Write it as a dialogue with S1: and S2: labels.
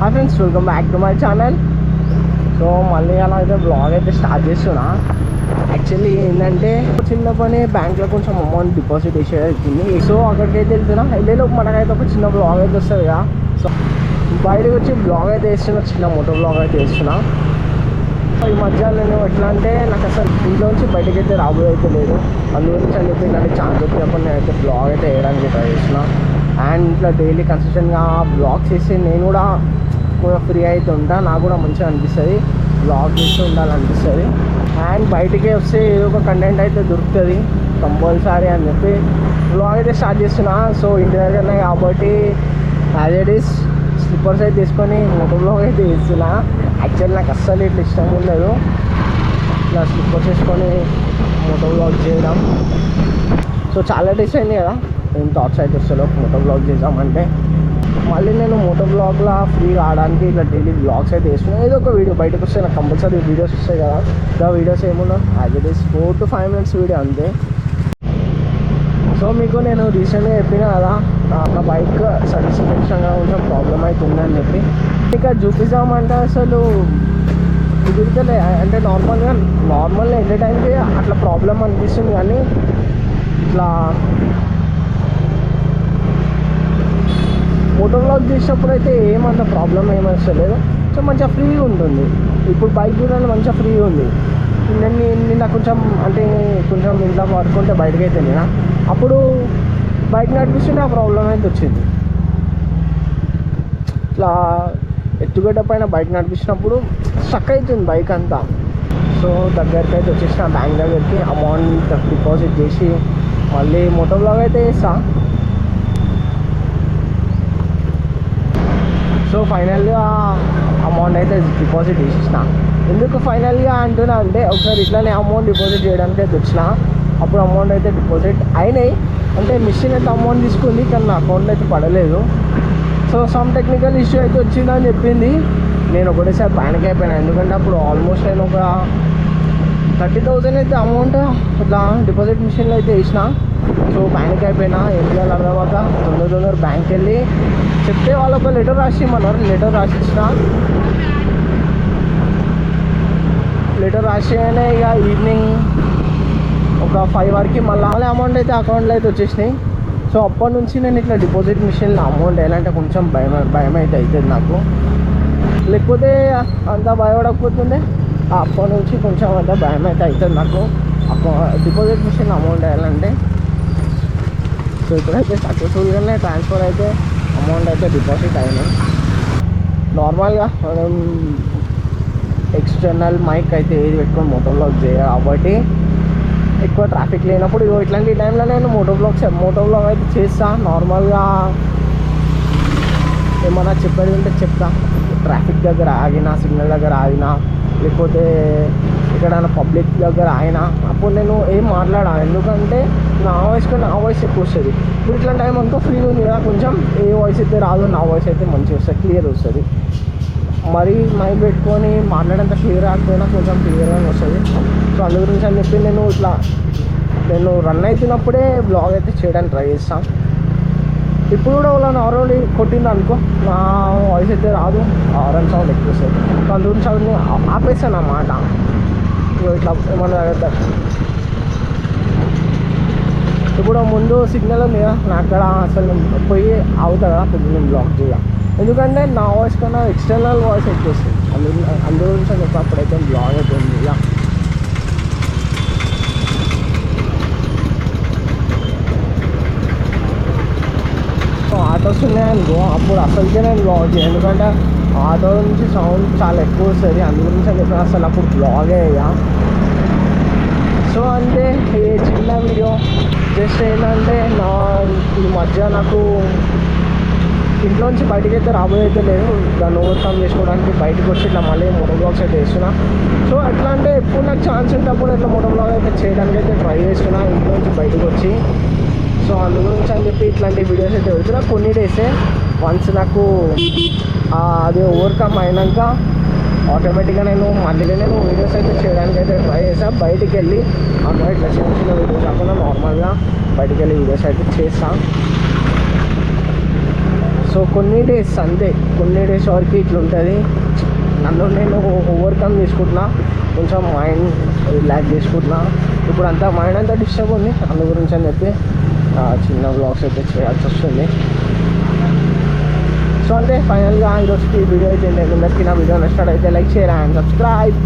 S1: Hi friends, welcome back to my channel. So మళ్ళీ అలా అయితే బ్లాగ్ అయితే స్టార్ట్ చేస్తున్నా. యాక్చువల్లీ ఏంటంటే చిన్న పని బ్యాంక్లో కొంచెం అమౌంట్ డిపాజిట్ చేసేది. సో అక్కడికైతే వెళ్తున్నా. వెళ్ళేలోపు మనకైతే ఒక చిన్న బ్లాగ్ అయితే వస్తుంది కదా. సో బయటకు వచ్చి బ్లాగ్ అయితే వేస్తున్నా, చిన్న మోటో బ్లాగ్ అయితే వేస్తున్నా. ఈ మధ్య నేను ఎట్లా అంటే నాకు అసలు ఇంట్లోంచి బయటకు అయితే రాబోయే అయితే లేదు. అందుగురించి అని చెప్పి ఇలాంటి ఛాన్స్ వచ్చినప్పుడు నేనైతే బ్లాగ్ అయితే వేయడానికి ట్రై చేస్తున్నా. అండ్ ఇట్లా డైలీ కన్సిస్టెంట్గా బ్లాగ్స్ చేసి నేను కూడా ఫ్రీ అయితే ఉంటా. నాకు కూడా మంచిగా అనిపిస్తుంది, బ్లాగ్ చేస్తూ ఉండాలనిపిస్తుంది. అండ్ బయటికి వస్తే ఏదో ఒక కంటెంట్ అయితే దొరుకుతుంది కంపల్సరీ అని చెప్పి బ్లాగ్ అయితే స్టార్ట్ చేస్తున్నా. సో ఇంటి దగ్గరనే కాబట్టి యాజ్ ఇట్ ఈస్ స్లిప్పర్స్ అయితే తీసుకొని మోటో బ్లాగ్ అయితే వేస్తున్నా. యాక్చువల్లీ నాకు అస్సలు ఇట్లా ఇష్టం ఉండదు ఇట్లా స్లిప్పర్స్ వేసుకొని మోటో బ్లాగ్ చేయడం. సో చాలా డేస్ అయింది కదా ఏం థాట్స్ అయితే వస్తాలో మోటో బ్లాగ్ చేద్దామంటే. మళ్ళీ నేను మోటో బ్లాగ్లో ఫ్రీ రావడానికి ఇట్లా డైలీ బ్లాగ్స్ అయితే వేస్తున్నాను. ఏదో ఒక వీడియో బయటకు వస్తే నాకు కంపల్సరీ వీడియోస్ వస్తాయి కదా. ఆ వీడియోస్ ఏమున్నా as it is 4 to 5 minutes video అంతే. సో మీకు నేను రీసెంట్గా చెప్పిన కదా నా బైక్ సర్వీసింగ్గా కొంచెం ప్రాబ్లం అవుతుందని చెప్పి ఇక చూపిద్దామంటే అసలు కుదిరితే అంటే నార్మల్గా ఎన్ని టైంకి అట్లా ప్రాబ్లం అనిపిస్తుంది. కానీ ఇట్లా మోటో బ్లాగ్ చేసినప్పుడు అయితే ఏమంత ప్రాబ్లం ఏమొస్తలేదు. సో మంచిగా ఫ్రీగా ఉంటుంది. ఇప్పుడు బైక్ చూడాలి మంచిగా ఫ్రీగా ఉంది. నిన్న కొంచెం అంటే కొంచెం ఇంట్లో వర్క్ ఉంటే బయటకు అయితే నేను అప్పుడు బైక్ నడిపిస్తుంటే ఆ ప్రాబ్లం అయితే వచ్చింది. ఇట్లా ఎత్తుగడ్డ పైన బైక్ నడిపించినప్పుడు స్టక్ అవుతుంది బైక్ అంతా. సో దగ్గరికి అయితే వచ్చేసిన బ్యాంక్ దగ్గరికి అమౌంట్ డిపాజిట్ చేసి మళ్ళీ మోటో బ్లాగ్ అయితే వేస్తా. సో ఫైనల్గా అమౌంట్ అయితే డిపాజిట్ చేసేసిన. ఎందుకు ఫైనల్గా అంటున్నా అంటే ఒకసారి ఇట్లానే అమౌంట్ డిపాజిట్ చేయడానికి అయితే వచ్చిన. అప్పుడు అమౌంట్ అయితే డిపాజిట్ అయినాయి. అంటే మిషన్ అయితే అమౌంట్ తీసుకుంది కానీ నా అకౌంట్లో అయితే పడలేదు. సో సమ్ టెక్నికల్ ఇష్యూ అయితే వచ్చిందని చెప్పింది. నేను ఒకటేసారి ప్యానిక్ అయిపోయినా. ఎందుకంటే అప్పుడు ఆల్మోస్ట్ నేను ఒక 30,000 అయితే అమౌంట్ ఇట్లా డిపాజిట్ మిషన్లో అయితే వేసిన. సో ప్యానిక్ అయిపోయినా. ఏం చేయాలి అర్థమవుక తొందర బ్యాంక్కి వెళ్ళి చెప్తే వాళ్ళు ఒక లెటర్ రాసిమ్మన్నారు. లెటర్ రాసిగానే ఇక ఈవినింగ్ ఒక 5 వరకు మళ్ళీ అమౌంట్ అయితే అకౌంట్లో అయితే వచ్చేసినాయి. సో అప్పటి నుంచి నేను ఇట్లా డిపాజిట్ మిషన్లో అమౌంట్ వేయాలంటే కొంచెం భయం అయితే అవుతుంది నాకు. లేకపోతే అంత భయపడకపోతుండే అప్పటి నుంచి కొంచెం అంత భయం అయితే అవుతుంది నాకు డిపాజిట్ మిషన్లో అమౌంట్ వేయాలంటే. సో ఇప్పుడైతే సక్సెస్ఫుల్గానే ట్రాన్స్ఫర్ అయితే అమౌంట్ అయితే డిపాజిట్ అయినాయి. నార్మల్గా మనం ఎక్స్టర్నల్ మైక్ అయితే ఏది పెట్టుకొని మోటో బ్లాగ్ చేయాలి కాబట్టి ఎక్కువ ట్రాఫిక్ లేనప్పుడు ఇట్లాంటి టైంలో నేను మోటో బ్లాగ్ అయితే చేస్తా. నార్మల్గా ఏమన్నా చెప్పేది ఉంటే చెప్తా. ట్రాఫిక్ దగ్గర ఆగినా, సిగ్నల్ దగ్గర ఆగినా, లేకపోతే ఎక్కడైనా పబ్లిక్ దగ్గర ఆగినా అప్పుడు నేను ఏం మాట్లాడా. ఎందుకంటే నా వాయిస్ ఎక్కువ వస్తుంది. ఇప్పుడు ఇట్లాంటి టైం అంతా ఫ్రీగా ఉంది కదా, కొంచెం ఏ వాయిస్ అయితే రాదు, నా వాయిస్ అయితే మంచిగా వస్తుంది, క్లియర్ వస్తుంది. మరి మైక్ పెట్టుకొని మాట్లాడేంత క్లియర్ రాకపోయినా కొంచెం క్లియర్గానే వస్తుంది. సో అందు గురించి అని చెప్పి నేను రన్ అవుతున్నప్పుడే బ్లాగ్ అయితే చేయడానికి ట్రై చేస్తాను. ఇప్పుడు కూడా వాళ్ళ నార్మల్ కొట్టింది అనుకో నా వాయిస్ అయితే రాదు, హారన్ సౌండ్ ఎక్కువ వస్తుంది. సో అందు గురించి అది ఆపేస్తాను అన్నమాట. ఇట్లా ఏమన్నా ఇప్పుడు ముందు సిగ్నల్ ఉంది కదా, నా అక్కడ అసలు పోయి అవుతా కదా కొద్దిగా నేను బ్లాక్ చేయాలి. ఎందుకంటే నా వాయిస్ కన్నా ఎక్స్టర్నల్ వాయిస్ ఎక్కువ వస్తుంది. అందు గురించి అని చెప్పి అప్పుడైతే బ్లాగ్ అయితే ఉంది ఇక. సో ఆటోస్ ఉన్నాయనుకో అప్పుడు అసలుకే నేను బ్లాగ్ చేయను. ఎందుకంటే ఆటో నుంచి సౌండ్ చాలా ఎక్కువ వస్తుంది. అందు గురించి అని చెప్పి అసలు అప్పుడు బ్లాగే ఇక. సో అంటే ఏ చిన్న వీడియో జస్ట్ ఏంటంటే ఈ మధ్య నాకు ఇంట్లోంచి బయటకు అయితే రాబోయే అయితే లేదు. దాన్ని ఓవర్కమ్ చేసుకోవడానికి బయటకు వచ్చి ఇట్లా మళ్ళీ మోటో బ్లాగ్స్ అయితే వేస్తున్నా. సో ఎట్లా అంటే ఎప్పుడు నాకు ఛాన్స్ ఉంటప్పుడు ఇట్లా మోటో బ్లాగ్ అయితే చేయడానికి అయితే ట్రై చేస్తున్నా ఇంట్లోంచి బయటకు వచ్చి. సో అందు గురించి అని చెప్పి ఇట్లాంటి వీడియోస్ అయితే వెళ్తున్నా కొన్ని డేసే. వన్స్ నాకు అది ఓవర్కమ్ అయినాక ఆటోమేటిక్గా నేను వీడియోస్ అయితే చేయడానికి అయితే ట్రై చేస్తాను. బయటికి వెళ్ళి అక్కడ ఇట్లా చిన్న వీడియోస్ కాకుండా నార్మల్గా బయటికి వెళ్ళి వీడియోస్ అయితే చేస్తాను. సో కొన్ని డేస్ అంతే, కొన్ని డేస్ వరకు ఇట్లా ఉంటుంది. నన్ను నేను ఓవర్కమ్ చేసుకుంటున్నా, కొంచెం మైండ్ రిలాక్స్ చేసుకుంటున్నా. ఇప్పుడు అంతా మైండ్ అంతా డిస్టర్బ్ ఉంది, అందు గురించి అని చెప్పి చిన్న బ్లాగ్స్ అయితే చేయాల్సి వస్తుంది. సో అంటే ఫైనల్గా ఈరోజుకి వీడియో అయితే అందరికీ నా వీడియో నచ్చినట్లయితే లైక్ షేర్ అండ్ సబ్స్క్రైబ్.